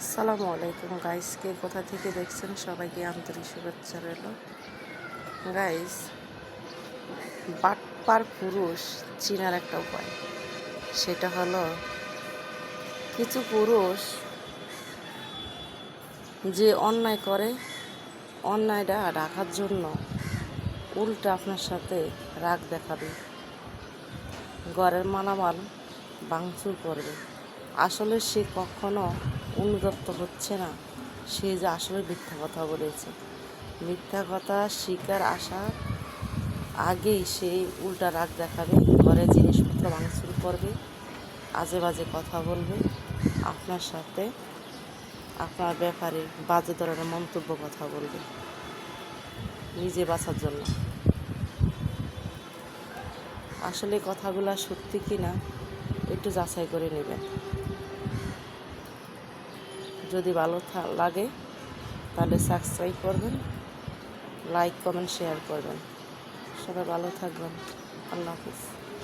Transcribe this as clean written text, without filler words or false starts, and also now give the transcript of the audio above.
আসসালামু আলাইকুম গাইস, কে কোথা থেকে দেখছেন সবাইকে আন্তরিক শুভেচ্ছা রইল। গাইস, বাটপার পুরুষ চিনার একটা উপায়, সেটা হলো কিছু পুরুষ যে অন্যায় করে, অন্যায়টা ঢাকার জন্য উল্টা আপনার সাথে রাগ দেখাবে, ঘরের মালামাল ভাঙচুর করবে। আসলে সে কখনো অনুতপ্ত হচ্ছে না, সে যে আসলে মিথ্যা কথা বলেছে। মিথ্যা কথা শিকার আসার আগেই সে উল্টা রাগ দেখাবে, ঘরে জিনিসপত্র ভাঙচুর করবে, আজে বাজে কথা বলবে, আপনার সাথে আপনার ব্যাপারে বাজে ধরনের মন্তব্য কথা বলবে নিজে বাঁচার জন্য। আসলে কথাগুলো সত্যি কি না একটু যাচাই করে নেবেন। যদি ভালো লাগে তাহলে সাবস্ক্রাইব করবেন, লাইক কমেন্ট শেয়ার করবেন। সবাই ভালো থাকবেন। আল্লাহ হাফিজ।